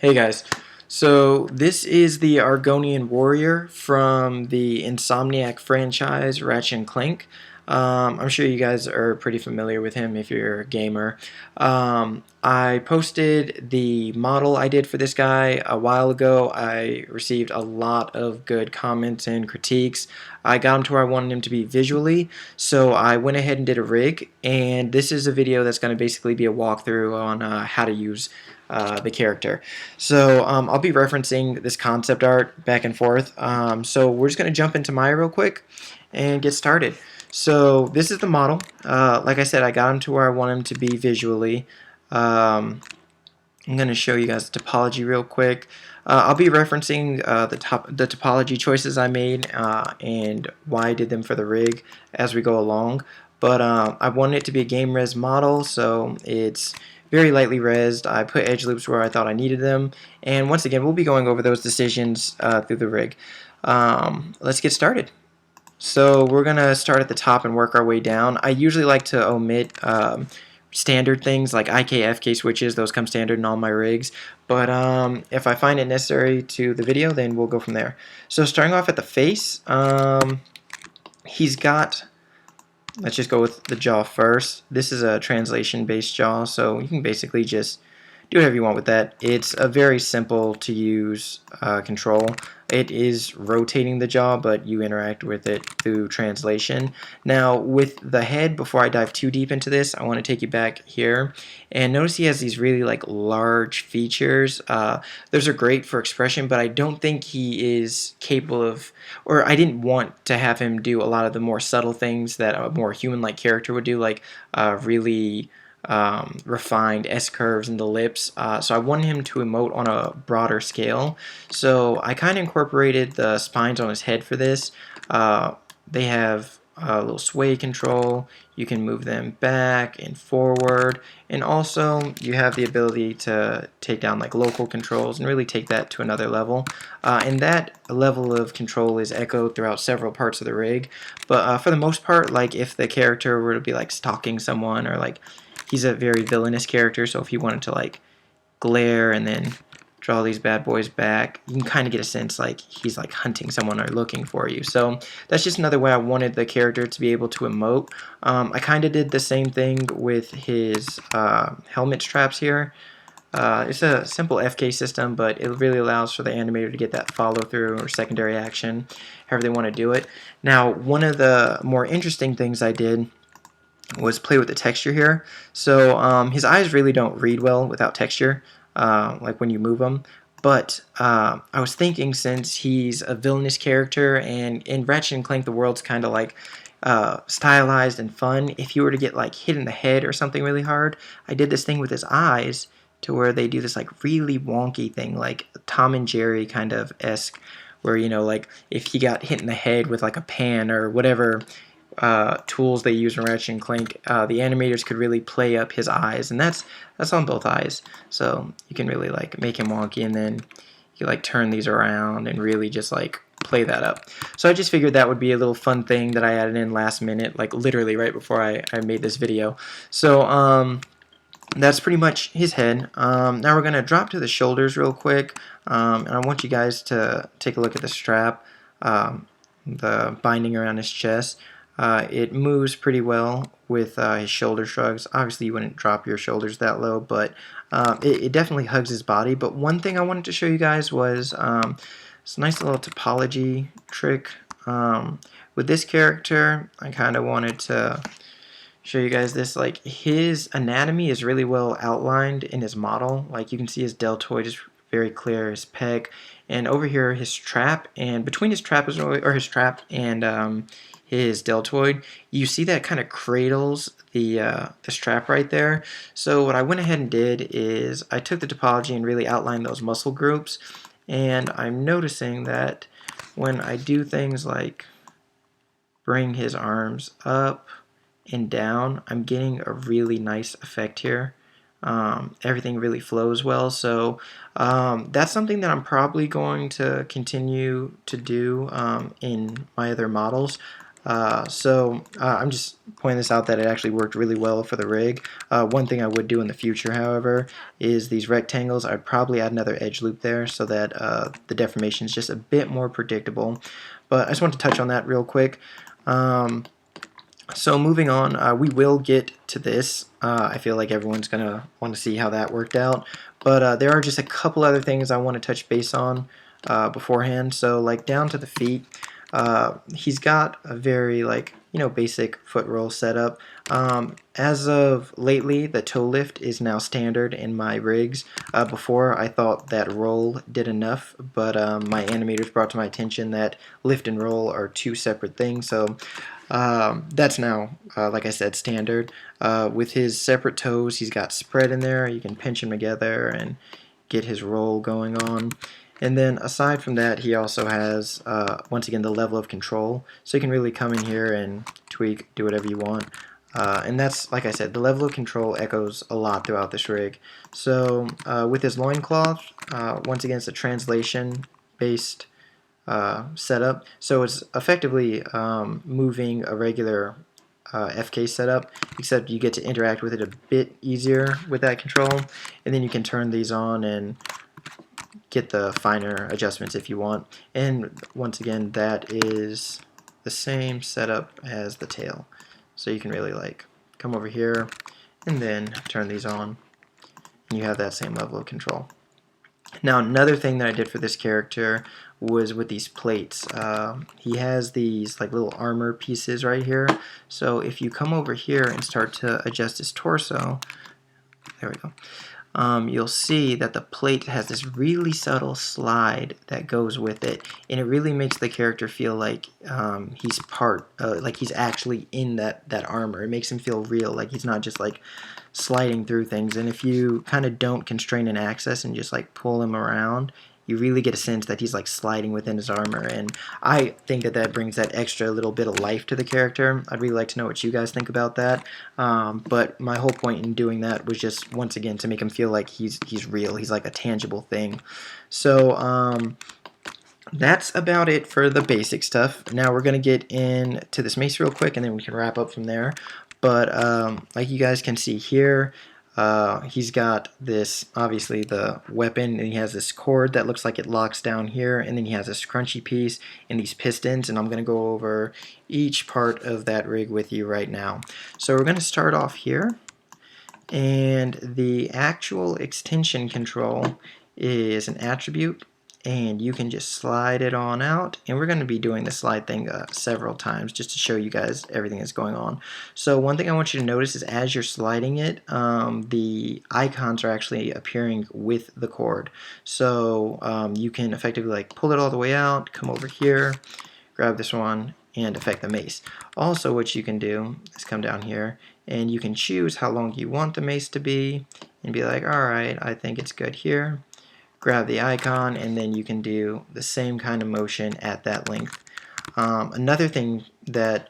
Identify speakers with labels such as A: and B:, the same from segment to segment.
A: Hey guys, so this is the Argonian warrior from the Insomniac franchise, Ratchet and Clank. I'm sure you guys are pretty familiar with him if you're a gamer. I posted the model I did for this guy a while ago. I received a lot of good comments and critiques. I got him to where I wanted him to be visually, so I went ahead and did a rig, and this is a video that's going to basically be a walkthrough on how to use the character. So I'll be referencing this concept art back and forth. So we're just going to jump into Maya real quick and get started. So this is the model. Like I said, I got him to where I want him to be visually. I'm going to show you guys the topology real quick. I'll be referencing the topology choices I made and why I did them for the rig as we go along. But I wanted it to be a game res model, so it's very lightly resed. I put edge loops where I thought I needed them, and once again we'll be going over those decisions through the rig. Let's get started. So we're gonna start at the top and work our way down. I usually like to omit standard things like IK, FK switches. Those come standard in all my rigs, but if I find it necessary to the video, then we'll go from there. So starting off at the face, he's got, let's just go with the jaw first. This is a translation-based jaw, so you can basically just do whatever you want with that. It's a very simple to use control. It is rotating the jaw, but you interact with it through translation. Now, with the head, before I dive too deep into this, I want to take you back here. And notice he has these really large features. Those are great for expression, but I don't think he is capable of, or I didn't want to have him do a lot of the more subtle things that a more human-like character would do, like really refined S-curves in the lips. So I wanted him to emote on a broader scale. So I kind of incorporated the spines on his head for this. They have a little sway control. You can move them back and forward, and also you have the ability to take down local controls and really take that to another level. And that level of control is echoed throughout several parts of the rig. But for the most part, if the character were to be stalking someone, or he's a very villainous character, so if he wanted to glare and then draw these bad boys back, you can kind of get a sense he's hunting someone or looking for you. So that's just another way I wanted the character to be able to emote. I kind of did the same thing with his helmet straps here. It's a simple FK system, but it really allows for the animator to get that follow through or secondary action, however they want to do it. Now, one of the more interesting things I did was play with the texture here. So his eyes really don't read well without texture, when you move them. But I was thinking, since he's a villainous character, and in Ratchet and Clank the world's kind of stylized and fun, if you were to get hit in the head or something really hard, I did this thing with his eyes to where they do this really wonky thing, like Tom and Jerry kind of esque, where if he got hit in the head with a pan or whatever tools they use in Ratchet and Clank, the animators could really play up his eyes, and that's on both eyes. So you can really make him wonky, and then you turn these around and really just play that up. So I just figured that would be a little fun thing that I added in last minute, literally right before I made this video. So that's pretty much his head. Now we're gonna drop to the shoulders real quick, and I want you guys to take a look at the strap, the binding around his chest. It moves pretty well with his shoulder shrugs. Obviously you wouldn't drop your shoulders that low, but it definitely hugs his body. But one thing I wanted to show you guys was this nice little topology trick. With this character, I kind of wanted to show you guys this. His anatomy is really well outlined in his model. You can see his deltoid is very clear, his pec, and over here his trap, and between his trap and his deltoid, you see that kind of cradles the strap right there. So what I went ahead and did is I took the topology and really outlined those muscle groups, and I'm noticing that when I do things like bring his arms up and down, I'm getting a really nice effect here. Everything really flows well, so that's something that I'm probably going to continue to do in my other models. I'm just pointing this out that it actually worked really well for the rig. One thing I would do in the future, however, is these rectangles. I'd probably add another edge loop there so that the deformation is just a bit more predictable. But I just want to touch on that real quick. So moving on, we will get to this. I feel like everyone's going to want to see how that worked out. But there are just a couple other things I want to touch base on beforehand. So like down to the feet, he's got a very basic foot roll setup. As of lately, the toe lift is now standard in my rigs. Before I thought that roll did enough, but my animators brought to my attention that lift and roll are two separate things. So that's now, like I said, standard. With his separate toes, he's got spread in there. You can pinch them together and get his roll going on. And then aside from that, he also has, once again, the level of control. So you can really come in here and tweak, do whatever you want. And that's, like I said, the level of control echoes a lot throughout this rig. So with his loincloth, once again, it's a translation-based setup. So it's effectively moving a regular FK setup, except you get to interact with it a bit easier with that control. And then you can turn these on and get the finer adjustments if you want. And once again, that is the same setup as the tail. So you can really come over here and then turn these on, and you have that same level of control. Now another thing that I did for this character was with these plates. He has these little armor pieces right here. So if you come over here and start to adjust his torso, there we go. You'll see that the plate has this really subtle slide that goes with it, and it really makes the character feel like he's like he's actually in that armor. It makes him feel real, like he's not just sliding through things. And if you kind of don't constrain an access and just pull him around, you really get a sense that he's sliding within his armor, and I think that brings that extra little bit of life to the character. I'd really like to know what you guys think about that. But my whole point in doing that was just, once again, to make him feel like he's real. He's like a tangible thing. So that's about it for the basic stuff. Now we're going to get into this mace real quick, and then we can wrap up from there. But like you guys can see here, he's got this, obviously, the weapon, and he has this cord that looks like it locks down here, and then he has this scrunchy piece and these pistons, and I'm going to go over each part of that rig with you right now. So we're going to start off here, and the actual extension control is an attribute, and you can just slide it on out, and we're going to be doing the slide thing several times just to show you guys everything that's going on. So one thing I want you to notice is as you're sliding it, the icons are actually appearing with the cord. So you can effectively pull it all the way out, come over here, grab this one, and affect the mace. Also, what you can do is come down here and you can choose how long you want the mace to be and be like, alright, I think it's good here. Grab the icon, and then you can do the same kind of motion at that length. Another thing that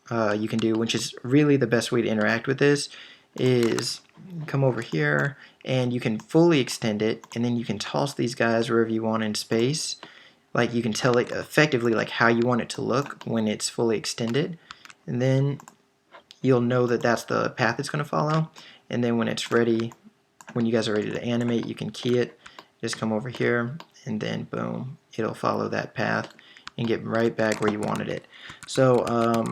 A: you can do, which is really the best way to interact with this, is come over here and you can fully extend it, and then you can toss these guys wherever you want in space. You can tell it effectively how you want it to look when it's fully extended, and then you'll know that that's the path it's going to follow. And then when it's ready, when you guys are ready to animate, you can key it. Just come over here, and then boom, it'll follow that path and get right back where you wanted it. So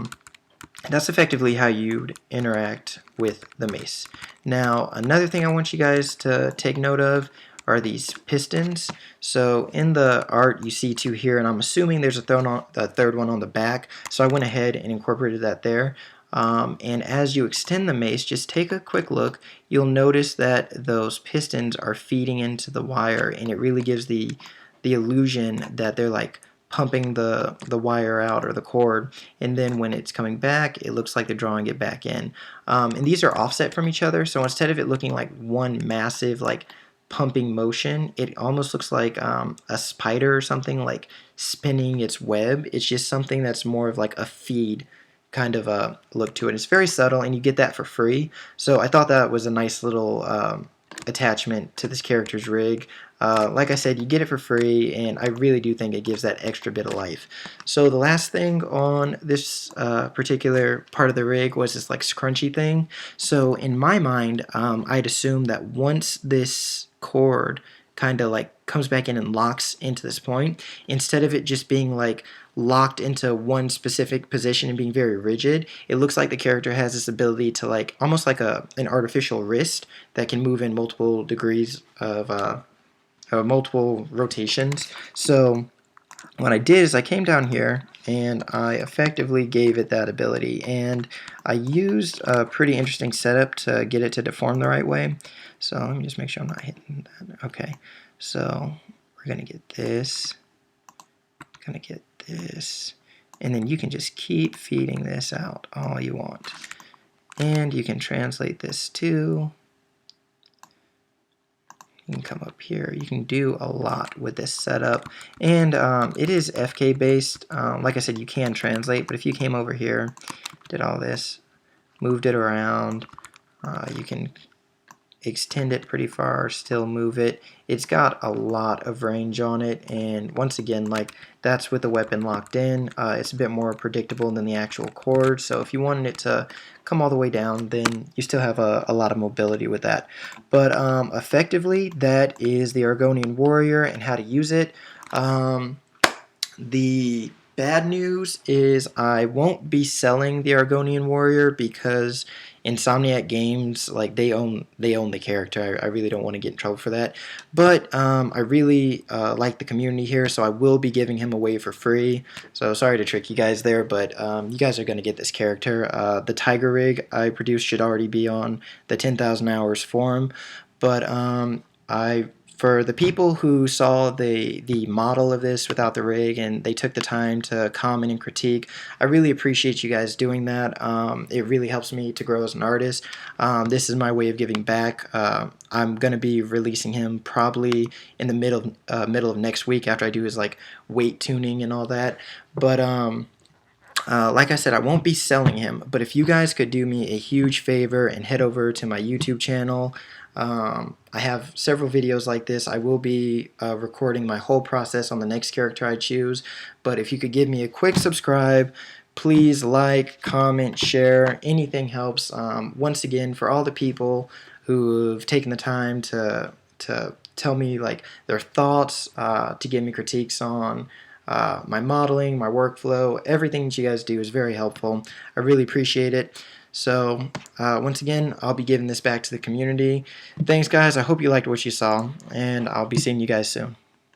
A: that's effectively how you'd interact with the mace. Now, another thing I want you guys to take note of are these pistons. So in the art, you see two here, and I'm assuming there's a third one on the back. So I went ahead and incorporated that there. And as you extend the mace, just take a quick look. You'll notice that those pistons are feeding into the wire, and it really gives the illusion that they're pumping the wire out, or the cord, and then when it's coming back, it looks like they're drawing it back in. And these are offset from each other, so instead of it looking like one massive pumping motion, it almost looks like a spider or something spinning its web. It's just something that's more of a feed kind of a look to it. It's very subtle, and you get that for free. So I thought that was a nice little attachment to this character's rig. Like I said, you get it for free, and I really do think it gives that extra bit of life. So the last thing on this particular part of the rig was this like scrunchy thing. So in my mind, I'd assume that once this cord kind of like comes back in and locks into this point, instead of it just being like locked into one specific position and being very rigid, it looks like the character has this ability to like almost like an artificial wrist that can move in multiple degrees of multiple rotations. So what I did is I came down here and I effectively gave it that ability, and I used a pretty interesting setup to get it to deform the right way. So let me just make sure I'm not hitting that. Okay, so we're gonna get this, gonna get this, and then you can just keep feeding this out all you want. And you can translate this too. You can come up here. You can do a lot with this setup, and it is FK based. Like I said, you can translate, but if you came over here, did all this, moved it around, you can extend it pretty far, still move it. It's got a lot of range on it, and once again, like, that's with the weapon locked in. It's a bit more predictable than the actual cord, so if you wanted it to come all the way down, then you still have a lot of mobility with that. But effectively, that is the Argonian warrior and how to use it. The bad news is I won't be selling the Argonian warrior because Insomniac Games, like, they own the character. I really don't want to get in trouble for that. But I really like the community here, so I will be giving him away for free. So sorry to trick you guys there, but you guys are going to get this character. The Tiger rig I produced should already be on the 10,000 hours forum, but for the people who saw the model of this without the rig and they took the time to comment and critique, I really appreciate you guys doing that. It really helps me to grow as an artist. This is my way of giving back. I'm going to be releasing him probably in the middle of next week after I do his like weight tuning and all that. But like I said, I won't be selling him, but if you guys could do me a huge favor and head over to my YouTube channel, I have several videos like this. I will be recording my whole process on the next character I choose, but if you could give me a quick subscribe, please like, comment, share, anything helps. Once again, for all the people who have taken the time to tell me like their thoughts, to give me critiques on my modeling, my workflow, everything that you guys do is very helpful. I really appreciate it. So once again, I'll be giving this back to the community. Thanks guys, I hope you liked what you saw, and I'll be seeing you guys soon.